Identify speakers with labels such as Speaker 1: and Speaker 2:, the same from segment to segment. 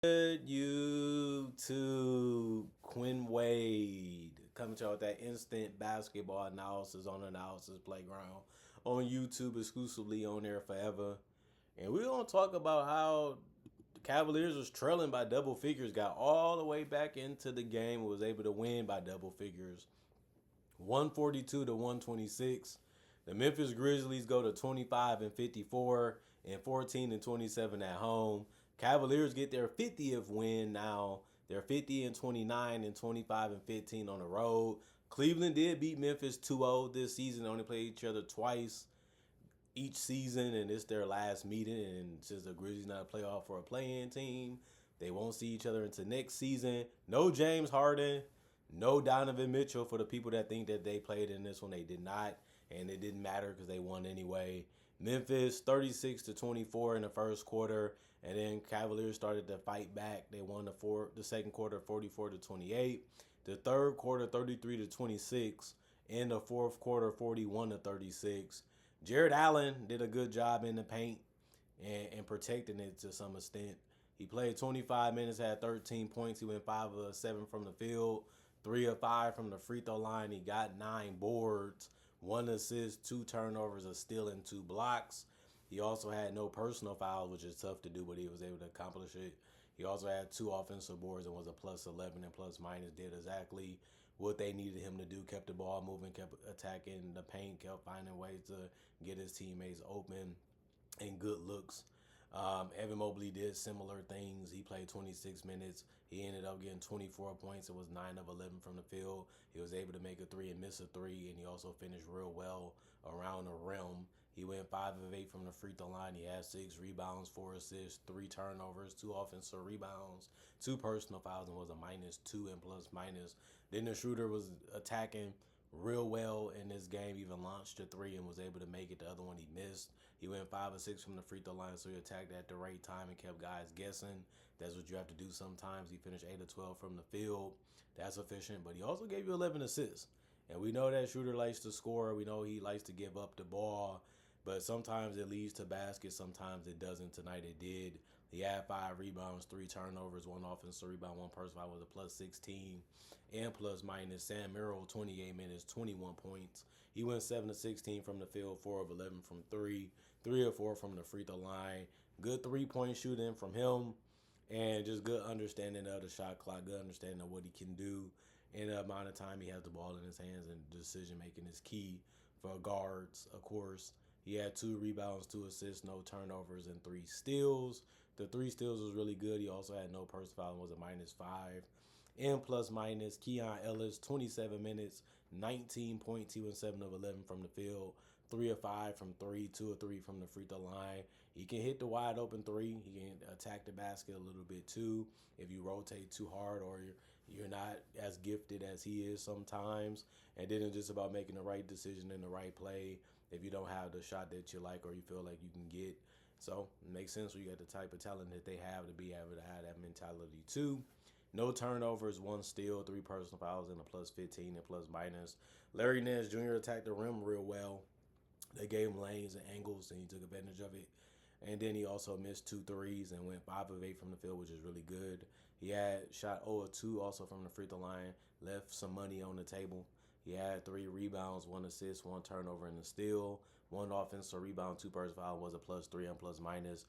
Speaker 1: Good YouTube, Quinn Wade coming to you with that instant basketball analysis on Analysis Playground on YouTube, exclusively on there forever. And we're gonna talk about how the Cavaliers was trailing by double figures, got all the way back into the game, and was able to win by double figures, 142 to 126. The Memphis Grizzlies go to 25 and 54 and 14 and 27 at home. Cavaliers get their 50th win now. They're 50 and 29 and 25 and 15 on the road. Cleveland did beat Memphis 2-0 this season. They only played each other twice each season, and it's their last meeting. And since the Grizzlies not a playoff or a play-in team, they won't see each other until next season. No James Harden, no Donovan Mitchell. For the people that think that they played in this one, they did not, and it didn't matter because they won anyway. Memphis 36 to 24 in the first quarter, and then Cavaliers started to fight back. They won the second quarter 44 to 28, the third quarter 33 to 26, and the fourth quarter 41 to 36. Jared Allen did a good job in the paint and protecting it to some extent. He played 25 minutes, had 13 points. He went 5 of 7 from the field, 3 of 5 from the free throw line. He got 9 boards, 1 assist, 2 turnovers, a steal, and 2 blocks. He also had no personal fouls, which is tough to do, but he was able to accomplish it. He also had 2 offensive boards and was a plus 11 and plus minus. Did exactly what they needed him to do. Kept the ball moving, kept attacking the paint, kept finding ways to get his teammates open and good looks. Evan Mobley did similar things. He played 26 minutes. He ended up getting 24 points. It was 9 of 11 from the field. He was able to make a 3 and miss a 3, and he also finished real well around the rim. He went 5 of 8 from the free throw line. He had 6 rebounds, 4 assists, 3 turnovers, 2 offensive rebounds, 2 personal fouls, and was a -2 and plus minus. Then the shooter was attacking real well in this game, even launched a 3 and was able to make it. The other one he missed. He went 5 of 6 from the free throw line, so he attacked at the right time and kept guys guessing. That's what you have to do sometimes. He finished 8 of 12 from the field. That's efficient, but he also gave you 11 assists. And we know that shooter likes to score. We know he likes to give up the ball, but sometimes it leads to baskets. Sometimes it doesn't. Tonight it did. He had 5 rebounds, 3 turnovers, 1 offensive rebound, 1 personal foul, was a plus 16 and plus minus. Sam Merrill, 28 minutes, 21 points. He went 7 of 16 from the field, 4 of 11 from 3, 3 of 4 from the free throw line. Good 3-point shooting from him, and just good understanding of the shot clock, good understanding of what he can do in the amount of time he has the ball in his hands, and decision making is key for guards, of course. He had 2 rebounds, 2 assists, no turnovers, and 3 steals. The 3 steals was really good. He also had no personal foul and was a -5. And plus minus, Keon Ellis, 27 minutes, 19 points. He went 7 of 11 from the field, 3 of 5 from 3, 2 of 3 from the free throw line. He can hit the wide open 3. He can attack the basket a little bit too if you rotate too hard or you're not as gifted as he is sometimes. And then it's just about making the right decision in the right play if you don't have the shot that you like or you feel like you can get. So it makes sense when you got the type of talent that they have to be able to have that mentality too. No turnovers, 1 steal, 3 personal fouls, and a plus 15 and plus minus. Larry Nance Jr. attacked the rim real well. They gave him lanes and angles, and he took advantage of it. And then he also missed 2 threes and went 5 of 8 from the field, which is really good. He had shot 0 of 2 also from the free throw line, left some money on the table. He had 3 rebounds, 1 assist, 1 turnover, and a steal. 1 offensive rebound, 2 personal foul, was a plus 3 and plus minus.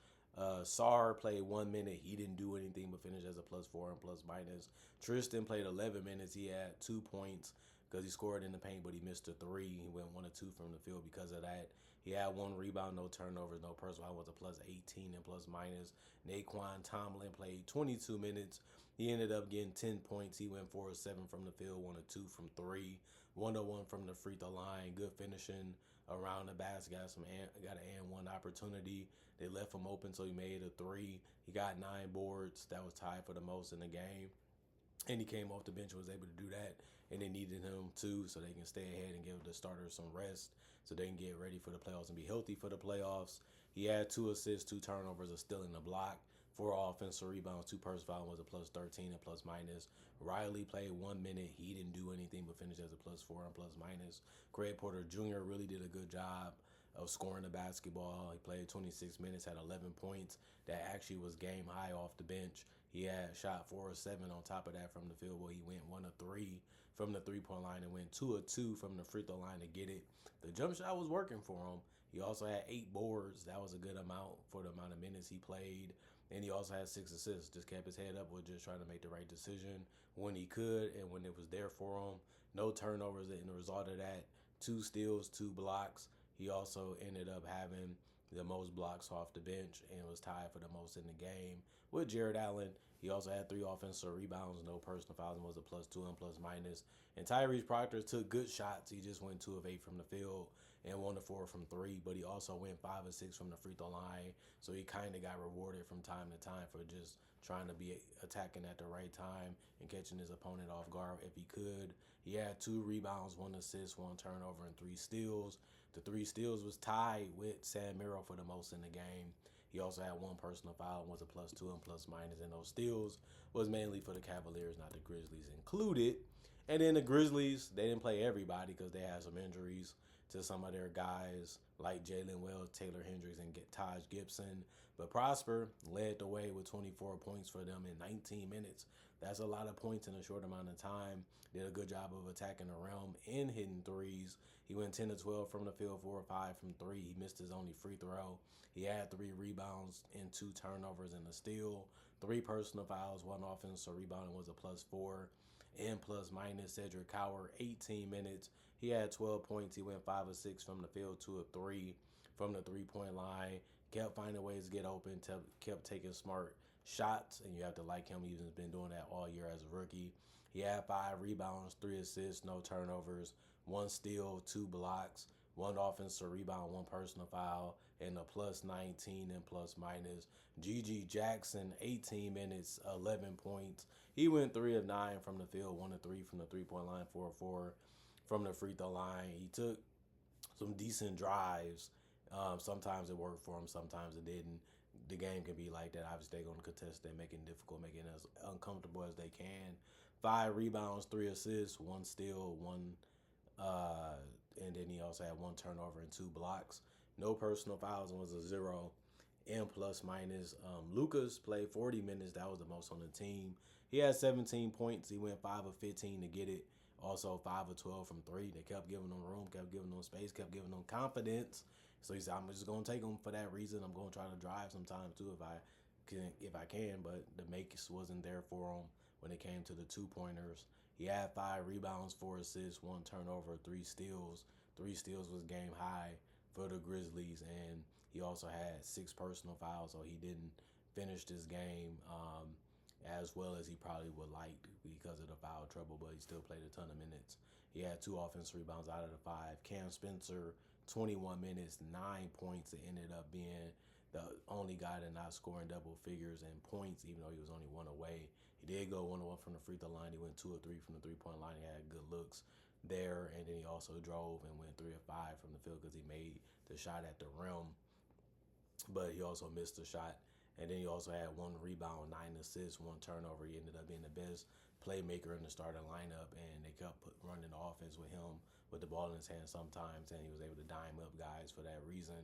Speaker 1: Sar played 1 minute. He didn't do anything but finish as a plus 4 and plus minus. Tristan played 11 minutes. He had 2 points because he scored in the paint, but he missed a 3. He went 1 of 2 from the field because of that. He had 1 rebound, no turnovers, no personal foul, was a plus 18 and plus minus. Naquan Tomlin played 22 minutes. He ended up getting 10 points. He went 4 of 7 from the field, 1 of 2 from 3, 1 of 1 from the free throw line. Good finishing around the basket. Got an and 1 opportunity. They left him open, so he made a 3. He got 9 boards. That was tied for the most in the game. And he came off the bench and was able to do that. And they needed him too, so they can stay ahead and give the starters some rest so they can get ready for the playoffs and be healthy for the playoffs. He had 2 assists, 2 turnovers, a steal in the block, 4 offensive rebounds, 2 personal fouls, was a plus 13 and plus minus. Riley played 1 minute. He didn't do anything but finish as a plus 4 and plus minus. Craig Porter Jr. really did a good job of scoring the basketball. He played 26 minutes, had 11 points. That actually was game high off the bench. He had shot 4 of 7 on top of that from the field where he went 1 of 3 from the 3-point line and went 2 of 2 from the free throw line to get it. The jump shot was working for him. He also had 8 boards. That was a good amount for the amount of minutes he played. And he also had 6 assists. Just kept his head up, was just trying to make the right decision when he could and when it was there for him. No turnovers in the result of that. 2 steals, 2 blocks. He also ended up having the most blocks off the bench and was tied for the most in the game with Jared Allen. He also had 3 offensive rebounds, no personal fouls, and was a +2 and plus minus. And Tyrese Proctor took good shots. He just went 2 of 8 from the field and 1 of 4 from 3, but he also went 5 of 6 from the free throw line. So he kind of got rewarded from time to time for just trying to be attacking at the right time and catching his opponent off guard if he could. He had 2 rebounds, 1 assist, 1 turnover, and 3 steals. The 3 steals was tied with Sam Merrill for the most in the game. He also had 1 personal foul and was a +2 and plus minus. And those steals was mainly for the Cavaliers, not the Grizzlies included. And then the Grizzlies, they didn't play everybody because they had some injuries to some of their guys like Jalen Wells, Taylor Hendricks, and Taj Gibson. But Prosper led the way with 24 points for them in 19 minutes. That's a lot of points in a short amount of time. Did a good job of attacking the rim and hitting threes. He went 10 to 12 from the field, 4 or 5 from 3. He missed his only free throw. He had 3 rebounds and 2 turnovers and a steal. 3 personal fouls, 1 offensive rebound, and was a +4. And plus minus Cedric Coward, 18 minutes. He had 12 points. He went 5 of 6 from the field, 2 of 3 from the 3-point line. Kept finding ways to get open, kept taking smart shots, and you have to like him. He's been doing that all year as a rookie. He had 5 rebounds, 3 assists, no turnovers, 1 steal, 2 blocks, 1 offensive rebound, 1 personal foul, and a +19 and plus minus. G.G. Jackson, 18 minutes, 11 points. He went 3 of 9 from the field, 1 of 3 from the 3-point line, 4 of 4 from the free throw line. He took some decent drives. Sometimes it worked for him, sometimes it didn't. The game can be like that. Obviously, they're going to contest it, making it difficult, making it as uncomfortable as they can. 5 rebounds, 3 assists, 1 steal, 1 and then he also had 1 turnover and 2 blocks. No personal fouls and was a 0 and plus minus. Lucas played 40 minutes. That was the most on the team. He had 17 points. He went 5 of 15 to get it. Also 5 of 12 from 3. They kept giving him room, kept giving him space, kept giving him confidence. So he said, I'm just going to take him for that reason. I'm going to try to drive sometimes too if I can. But the makes wasn't there for him when it came to the 2-pointers. He had 5 rebounds, 4 assists, 1 turnover, 3 steals. 3 steals was game high for the Grizzlies, and he also had 6 personal fouls, so he didn't finish this game as well as he probably would like because of the foul trouble, but he still played a ton of minutes. He had 2 offensive rebounds out of the 5. Cam Spencer, 21 minutes, 9 points. It ended up being the only guy to not scoring double figures in points, even though he was only 1 away. He did go 1 of 1 from the free throw line. He went 2 of 3 from the 3-point line. He had good looks there, and then he also drove and went 3 of 5 from the field because he made the shot at the rim, but he also missed the shot. And then he also had 1 rebound, 9 assists, 1 turnover. He ended up being the best playmaker in the starting lineup, and they kept running the offense with him with the ball in his hand sometimes, and he was able to dime up guys for that reason.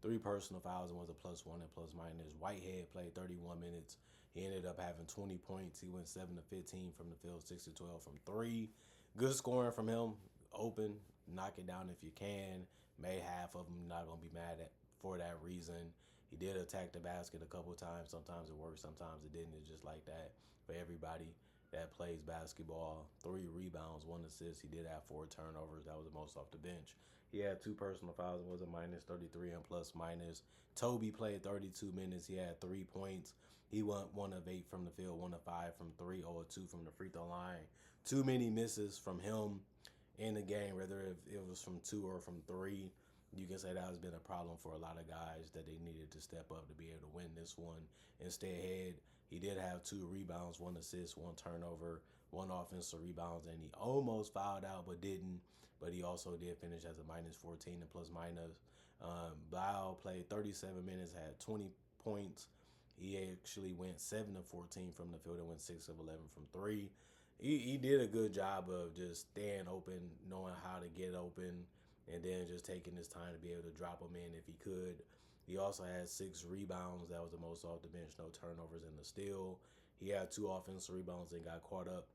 Speaker 1: 3 personal fouls and was a +1 and plus minus. Whitehead played 31 minutes. He ended up having 20 points. He went 7 of 15 from the field, 6 of 12 from 3. Good scoring from him. Open, knock it down if you can. Made half of them. Not going to be mad at for that reason. He did attack the basket a couple of times. Sometimes it worked, sometimes it didn't. It's just like that for everybody that plays basketball. 3 rebounds, 1 assist. He did have 4 turnovers. That was the most off the bench. He had 2 personal fouls and was a -33 and plus minus. Toby played 32 minutes. He had 3 points. He went 1 of 8 from the field, 1 of 5 from 3, 0 of 2 from the free throw line. Too many misses from him in the game, whether it was from 2 or from 3. You can say that has been a problem for a lot of guys that they needed to step up to be able to win this one. Instead, he did have 2 rebounds, 1 assist, 1 turnover, 1 offensive rebounds, and he almost fouled out but didn't. But he also did finish as a -14 and plus minus. Blau played 37 minutes, had 20 points. He actually went 7 of 14 from the field and went 6 of 11 from 3. He did a good job of just staying open, knowing how to get open, and then just taking his time to be able to drop them in if he could. He also had 6 rebounds. That was the most off the bench, no turnovers, and the steal. He had 2 offensive rebounds and got caught up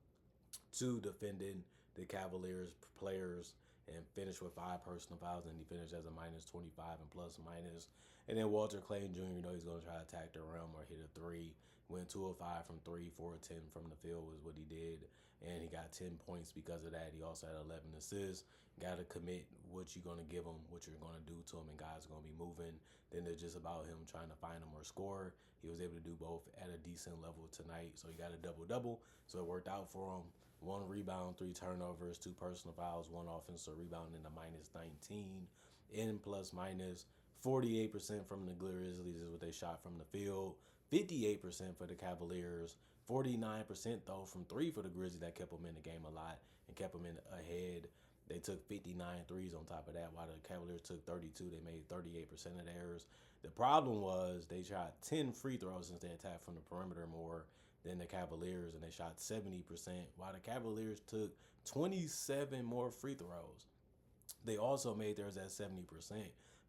Speaker 1: to defending the Cavaliers players and finished with 5 personal fouls, and he finished as a minus 25 and plus minus. And then Walter Clayton Jr., he's going to try to attack the rim or hit a three. Went 2 of 5 from three, 4 of 10 from the field was what he did. And he got 10 points because of that. He also had 11 assists. Got to commit what you're going to give him, what you're going to do to him, and guys are going to be moving. Then it's just about him trying to find him or score. He was able to do both at a decent level tonight. So he got a double-double. So it worked out for him. 1 rebound, 3 turnovers, 2 personal fouls, 1 offensive rebound, and a minus 19 in plus minus. 48% from the Grizzlies is what they shot from the field. 58% for the Cavaliers. 49% though from three for the Grizzlies. That kept them in the game a lot and kept them in ahead. They took 59 threes on top of that, while the Cavaliers took 32. They made 38% of theirs. The problem was they shot 10 free throws since they attacked from the perimeter more than the Cavaliers, and they shot 70%, while the Cavaliers took 27 more free throws. They also made theirs at 70%,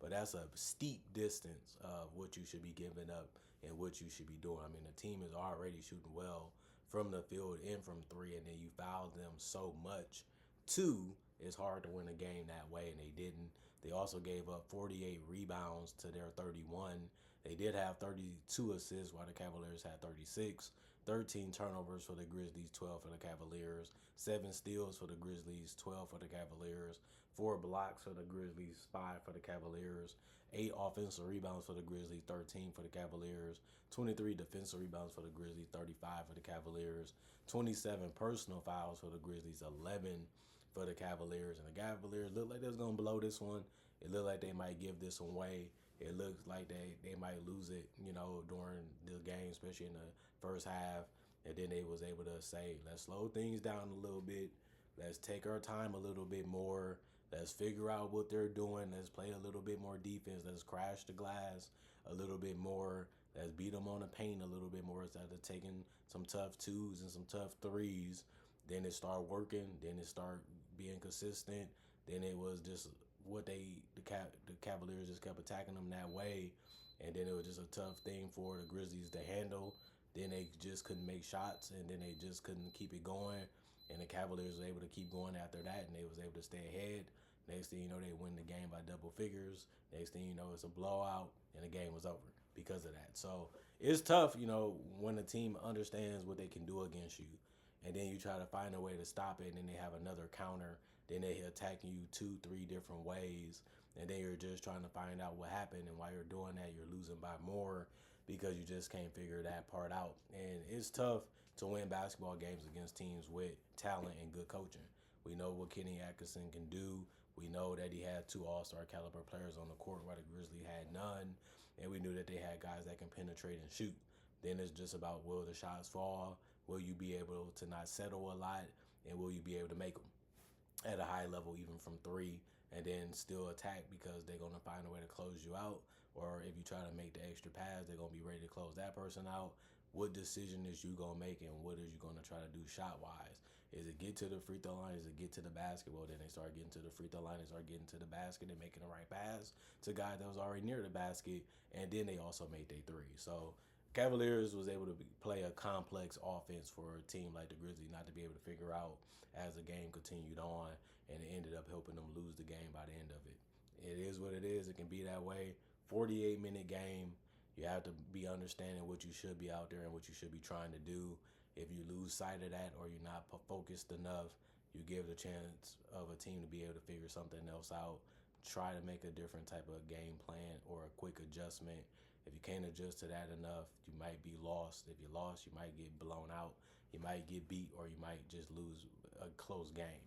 Speaker 1: but that's a steep distance of what you should be giving up and what you should be doing. I mean, the team is already shooting well from the field and from three, and then you fouled them so much. Two, it's hard to win a game that way, and they didn't. They also gave up 48 rebounds to their 31. They did have 32 assists, while the Cavaliers had 36. 13 turnovers for the Grizzlies, 12 for the Cavaliers. 7 steals for the Grizzlies, 12 for the Cavaliers. 4 blocks for the Grizzlies, 5 for the Cavaliers. 8 offensive rebounds for the Grizzlies, 13 for the Cavaliers. 23 defensive rebounds for the Grizzlies, 35 for the Cavaliers. 27 personal fouls for the Grizzlies, 11 for the Cavaliers. And the Cavaliers look like they're going to blow this one. It looked like they might give this one away. It looks like they might lose it, during the game, especially in the first half. And then they was able to say, let's slow things down a little bit. Let's take our time a little bit more. Let's figure out what they're doing. Let's play a little bit more defense. Let's crash the glass a little bit more. Let's beat them on the paint a little bit more instead of taking some tough twos and some tough threes. Then it started working. Then it started being consistent. Then it was just what the Cavaliers just kept attacking them that way, and then it was just a tough thing for the Grizzlies to handle. Then they just couldn't make shots, and then they just couldn't keep it going, and the Cavaliers were able to keep going after that, and they was able to stay ahead. Next thing you know, they win the game by double figures. Next thing you know, it's a blowout, and the game was over because of that. So it's tough, when a team understands what they can do against you, and then you try to find a way to stop it, and then they have another counter. Then they attacking you 2-3 different ways, and then you're just trying to find out what happened. And while you're doing that, you're losing by more because you just can't figure that part out. And it's tough to win basketball games against teams with talent and good coaching. We know what Kenny Atkinson can do. We know that he had 2 all-star caliber players on the court while the Grizzlies had none. And we knew that they had guys that can penetrate and shoot. Then it's just about, will the shots fall? Will you be able to not settle a lot? And will you be able to make them at a high level, even from three, and then still attack because they're going to find a way to close you out? Or if you try to make the extra pass, they're going to be ready to close that person out. What decision is you going to make, and what is you going to try to do shot-wise? Is it get to the free throw line? Is it get to the basketball? Then they start getting to the free throw line. They start getting to the basket and making the right pass to a guy that was already near the basket, and then they also made their three. So Cavaliers was able to play a complex offense for a team like the Grizzlies not to be able to figure out as the game continued on, and it ended up helping them lose the game by the end of it. It is what it is. It can be that way. 48-minute game. You have to be understanding what you should be out there and what you should be trying to do. If you lose sight of that or you're not focused enough, you give the chance of a team to be able to figure something else out. Try to make a different type of game plan or a quick adjustment. If you can't adjust to that enough, you might be lost. If you're lost, you might get blown out. You might get beat, or you might just lose a close game.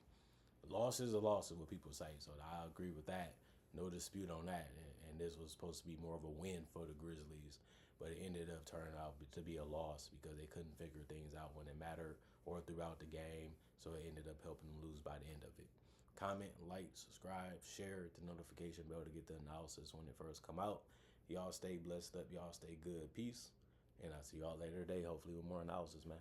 Speaker 1: Loss is a loss is what people say, so I agree with that. No dispute on that. And this was supposed to be more of a win for the Grizzlies, but it ended up turning out to be a loss because they couldn't figure things out when it mattered or throughout the game, so it ended up helping them lose by the end of it. Comment, like, subscribe, share, hit the notification bell to get the analysis when it first come out. Y'all stay blessed up. Y'all stay good. Peace. And I'll see y'all later today, hopefully with more analysis, man.